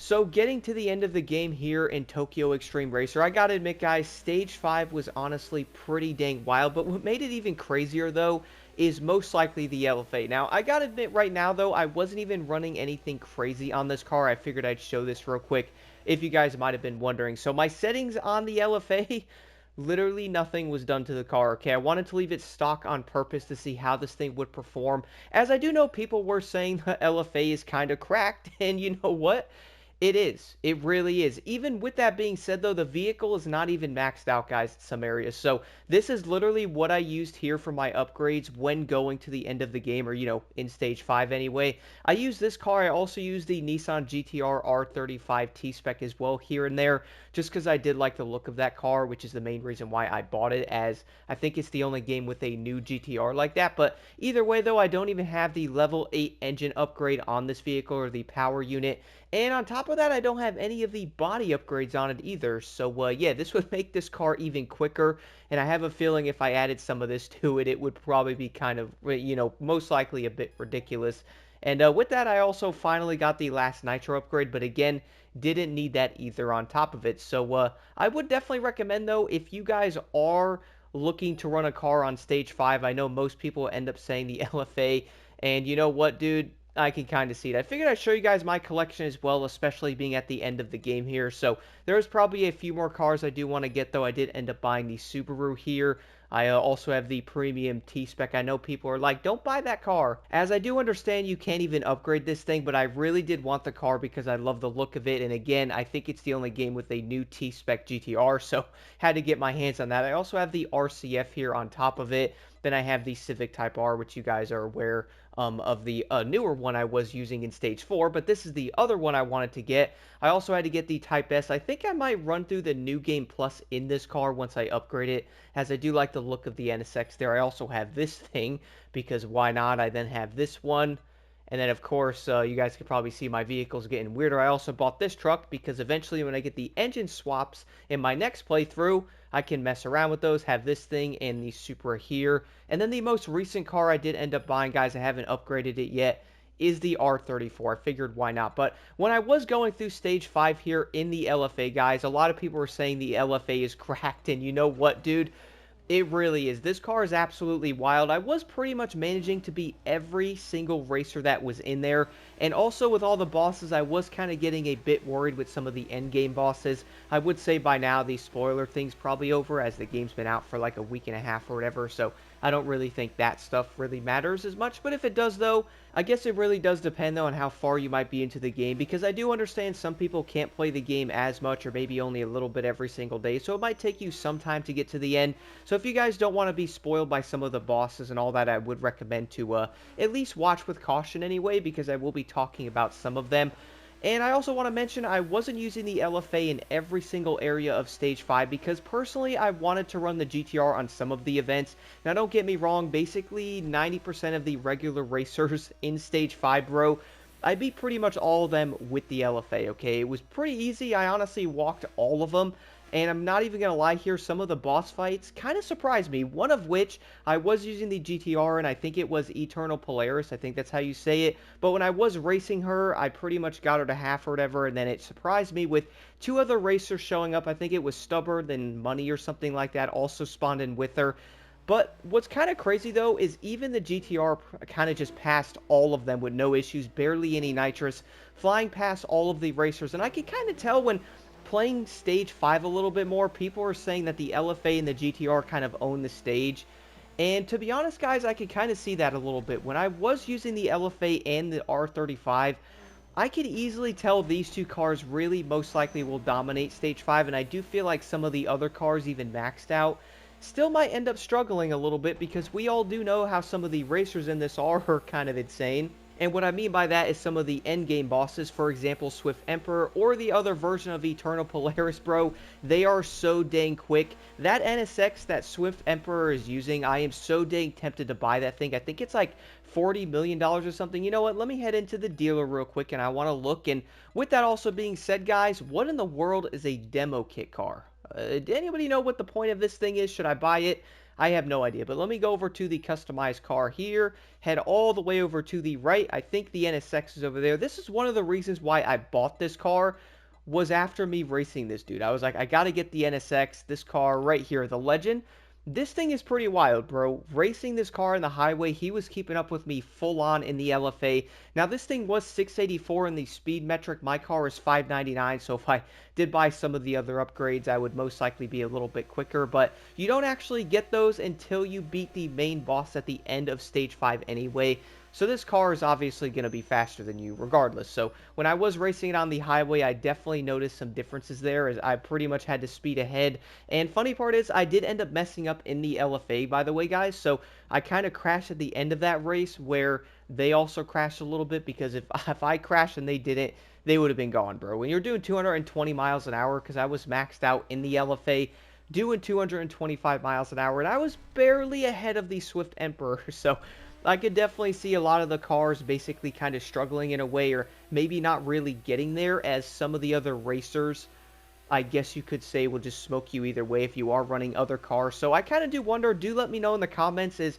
So getting to the end of the game here in Tokyo Xtreme Racer, I gotta admit guys, Stage 5 was honestly pretty dang wild, but what made it even crazier though is most likely the LFA. Now, I gotta admit right now though, I wasn't even running anything crazy on this car. I figured I'd show this real quick if you guys might have been wondering. So my settings on the LFA, literally nothing was done to the car, okay? I wanted to leave it stock on purpose to see how this thing would perform, as I do know people were saying the LFA is kind of cracked, and you know what? It is. It really is. Even with that being said, though, the vehicle is not even maxed out, guys, in some areas. So this is literally what I used here for my upgrades when going to the end of the game, or, in Stage 5 anyway. I use this car. I also use the Nissan GTR R35 T-Spec as well here and there, just because I did like the look of that car, which is the main reason why I bought it, as I think it's the only game with a new GTR like that. But either way, though, I don't even have the level 8 engine upgrade on this vehicle or the power unit. And on top of that, I don't have any of the body upgrades on it either. So, yeah, this would make this car even quicker. And I have a feeling if I added some of this to it, it would probably be kind of, most likely a bit ridiculous. And with that, I also finally got the last Nitro upgrade. But again, didn't need that either on top of it. So, I would definitely recommend, though, if you guys are looking to run a car on Stage 5, I know most people end up saying the LFA. And you know what, dude? I can kind of see it. I figured I'd show you guys my collection as well, especially being at the end of the game here. So there's probably a few more cars I do want to get, though. I did end up buying the Subaru here. I also have the premium T-Spec. I know people are like, don't buy that car. As I do understand, you can't even upgrade this thing, but I really did want the car because I love the look of it. And again, I think it's the only game with a new T-Spec GTR, so had to get my hands on that. I also have the RCF here on top of it. Then I have the Civic Type R, which you guys are aware of the newer one I was using in Stage 4, but this is the other one I wanted to get. I also had to get the Type S. I think I might run through the New Game Plus in this car once I upgrade it, as I do like the look of the NSX there. I also have this thing, because why not? I then have this one. And then, of course, you guys can probably see my vehicle's getting weirder. I also bought this truck because eventually when I get the engine swaps in my next playthrough, I can mess around with those, have this thing and the Supra here. And then the most recent car I did end up buying, guys, I haven't upgraded it yet, is the R34. I figured why not. But when I was going through Stage 5 here in the LFA, guys, a lot of people were saying the LFA is cracked. And you know what, dude? It really is. This car is absolutely wild. I was pretty much managing to beat every single racer that was in there. And also with all the bosses, I was kind of getting a bit worried with some of the endgame bosses. I would say by now the spoiler thing's probably over, as the game's been out for like a week and a half or whatever. So I don't really think that stuff really matters as much. But if it does though, I guess it really does depend though on how far you might be into the game. Because I do understand some people can't play the game as much, or maybe only a little bit every single day. So it might take you some time to get to the end. So if you guys don't want to be spoiled by some of the bosses and all that, I would recommend to at least watch with caution anyway, because I will be talking about some of them. And I also want to mention I wasn't using the LFA in every single area of Stage 5 because personally I wanted to run the GTR on some of the events. Now don't get me wrong, basically 90% of the regular racers in Stage 5, bro, I beat pretty much all of them with the LFA, okay? It was pretty easy. I honestly walked all of them. And I'm not even going to lie here, some of the boss fights kind of surprised me. One of which, I was using the GTR, and I think it was Eternal Polaris. I think that's how you say it. But when I was racing her, I pretty much got her to half or whatever, and then it surprised me with two other racers showing up. I think it was Stubborn and Money or something like that also spawned in with her. But what's kind of crazy, though, is even the GTR kind of just passed all of them with no issues, barely any nitrous, flying past all of the racers. And I could kind of tell when playing Stage 5 a little bit more, people are saying that the LFA and the GTR kind of own the stage. And to be honest, guys, I could kind of see that a little bit. When I was using the LFA and the R35, I could easily tell these two cars really most likely will dominate Stage 5, and I do feel like some of the other cars, even maxed out, still might end up struggling a little bit because we all do know how some of the racers in this are kind of insane. And what I mean by that is some of the endgame bosses, for example, Swift Emperor, or the other version of Eternal Polaris, bro, they are so dang quick. That NSX that Swift Emperor is using, I am so dang tempted to buy that thing. I think it's like $40 million or something. You know what? Let me head into the dealer real quick, and I want to look. And with that also being said, guys, what in the world is a demo kit car? Anybody know what the point of this thing is? Should I buy it? I have no idea. But let me go over to the customized car here, head all the way over to the right. I think the NSX is over there. This is one of the reasons why I bought this car, was after me racing this dude. I was like, I got to get the NSX, this car right here, the Legend. This thing is pretty wild, bro. Racing this car in the highway, he was keeping up with me full on in the LFA. Now, this thing was 684 in the speed metric. My car is 599, so if I did buy some of the other upgrades, I would most likely be a little bit quicker. But you don't actually get those until you beat the main boss at the end of Stage 5 anyway. So this car is obviously going to be faster than you regardless. So when I was racing it on the highway, I definitely noticed some differences there, as I pretty much had to speed ahead. And funny part is, I did end up messing up in the LFA, by the way, guys. So I kind of crashed at the end of that race, where they also crashed a little bit, because if I crashed and they didn't, they would have been gone, bro. When you're doing 220 miles an hour, because I was maxed out in the LFA, doing 225 miles an hour, and I was barely ahead of the Swift Emperor. So I could definitely see a lot of the cars basically kind of struggling in a way, or maybe not really getting there, as some of the other racers, I guess you could say, will just smoke you either way if you are running other cars. So I kind of do wonder, do let me know in the comments, is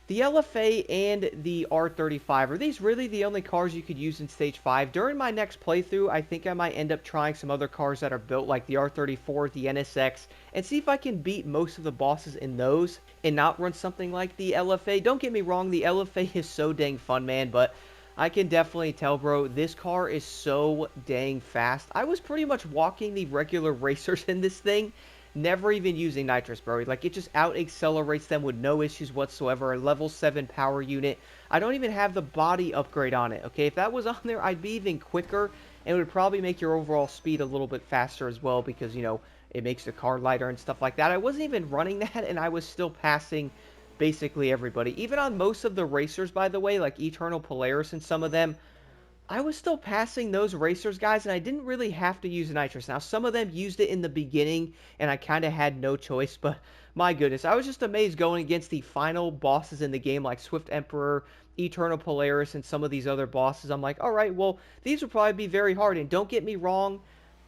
the LFA and the R35, are these really the only cars you could use in Stage 5? During my next playthrough, I think I might end up trying some other cars that are built like the R34, the NSX, and see if I can beat most of the bosses in those and not run something like the LFA. Don't get me wrong, the LFA is so dang fun, man, but I can definitely tell, bro, this car is so dang fast. I was pretty much walking the regular racers in this thing, never even using nitrous, bro. Like, it just out-accelerates them with no issues whatsoever. A level 7 power unit. I don't even have the body upgrade on it, okay? If that was on there, I'd be even quicker, and it would probably make your overall speed a little bit faster as well, because, you know, it makes the car lighter and stuff like that. I wasn't even running that, and I was still passing basically everybody. Even on most of the racers, by the way, like Eternal Polaris and some of them, I was still passing those racers, guys, and I didn't really have to use nitrous. Now, some of them used it in the beginning, and I kind of had no choice, but my goodness, I was just amazed going against the final bosses in the game, like Swift Emperor, Eternal Polaris, and some of these other bosses. I'm like, all right, well, these will probably be very hard, and don't get me wrong,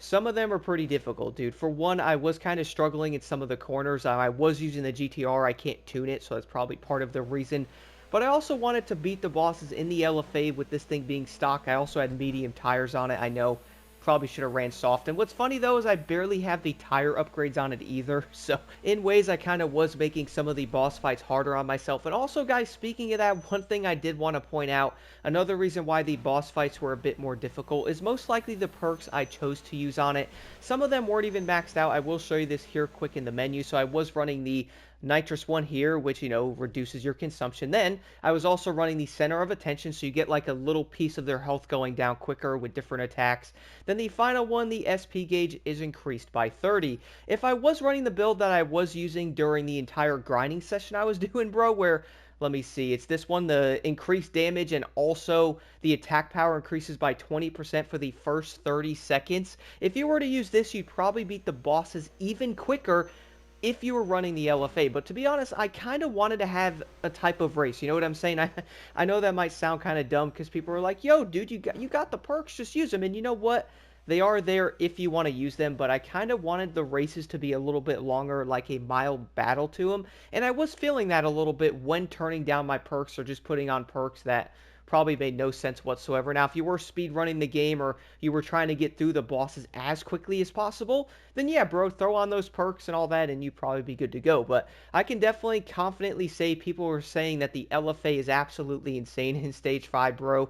some of them are pretty difficult, dude. For one, I was kind of struggling in some of the corners. I was using the GTR. I can't tune it, so that's probably part of the reason. But I also wanted to beat the bosses in the LFA with this thing being stock. I also had medium tires on it. I know, probably should have ran soft. And what's funny, though, is I barely have the tire upgrades on it either. So, in ways, I kind of was making some of the boss fights harder on myself. And also, guys, speaking of that, one thing I did want to point out, another reason why the boss fights were a bit more difficult is most likely the perks I chose to use on it. Some of them weren't even maxed out. I will show you this here quick in the menu. So, I was running the nitrous one here, which, you know, reduces your consumption. Then I was also running the center of attention, so you get like a little piece of their health going down quicker with different attacks. Then the final one, the SP gauge, is increased by 30. If I was running the build that I was using during the entire grinding session I was doing, bro, where, let me see, it's this one, the increased damage, and also the attack power increases by 20% for the first 30 seconds. If you were to use this, you'd probably beat the bosses even quicker if you were running the LFA. But to be honest, I kind of wanted to have a type of race. You know what I'm saying? I know that might sound kind of dumb, because people are like, yo, dude, you got the perks, just use them. And you know what? They are there if you want to use them, but I kind of wanted the races to be a little bit longer, like a mild battle to them. And I was feeling that a little bit when turning down my perks, or just putting on perks that probably made no sense whatsoever. Now, if you were speed running the game, or you were trying to get through the bosses as quickly as possible, then yeah, bro, throw on those perks and all that, and you'd probably be good to go. But I can definitely confidently say people were saying that the LFA is absolutely insane in Stage 5, bro.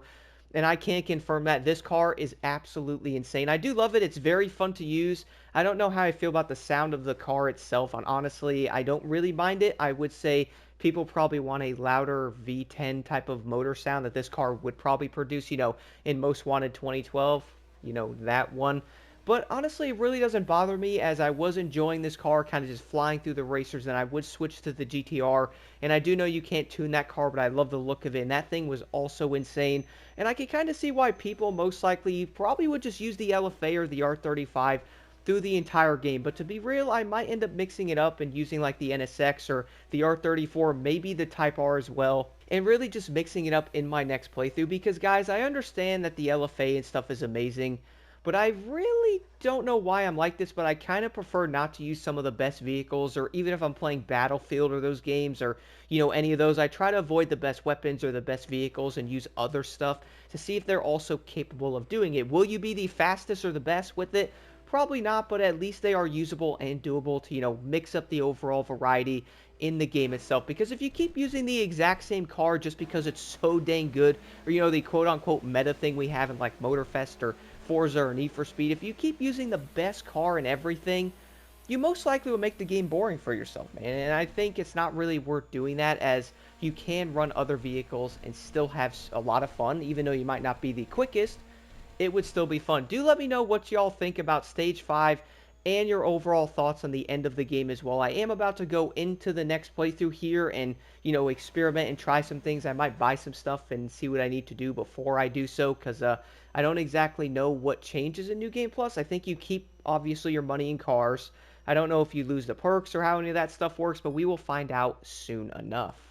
And I can confirm that this car is absolutely insane. I do love it. It's very fun to use. I don't know how I feel about the sound of the car itself. And honestly, I don't really mind it. I would say people probably want a louder V10 type of motor sound that this car would probably produce, you know, in Most Wanted 2012, you know, that one. But honestly, it really doesn't bother me, as I was enjoying this car kind of just flying through the racers, and I would switch to the GTR. And I do know you can't tune that car, but I love the look of it, and that thing was also insane. And I can kind of see why people most likely probably would just use the LFA or the R35 through the entire game. But to be real, I might end up mixing it up and using like the NSX or the R34, maybe the Type R as well, and really just mixing it up in my next playthrough. Because guys, I understand that the LFA and stuff is amazing, but I really don't know why I'm like this, but I kind of prefer not to use some of the best vehicles, or even if I'm playing Battlefield or those games, or, any of those, I try to avoid the best weapons or the best vehicles and use other stuff to see if they're also capable of doing it. Will you be the fastest or the best with it? Probably not, but at least they are usable and doable to, mix up the overall variety in the game itself. Because if you keep using the exact same car just because it's so dang good, or, the quote-unquote meta thing we have in, like, Motorfest or Forza or Need for Speed, if you keep using the best car and everything, you most likely will make the game boring for yourself, man. And I think it's not really worth doing that, as you can run other vehicles and still have a lot of fun, even though you might not be the quickest. It would still be fun. Do let me know what y'all think about Stage 5 and your overall thoughts on the end of the game as well. I am about to go into the next playthrough here and, experiment and try some things. I might buy some stuff and see what I need to do before I do so, because I don't exactly know what changes in New Game Plus. I think you keep, obviously, your money in cars. I don't know if you lose the perks or how any of that stuff works, but we will find out soon enough.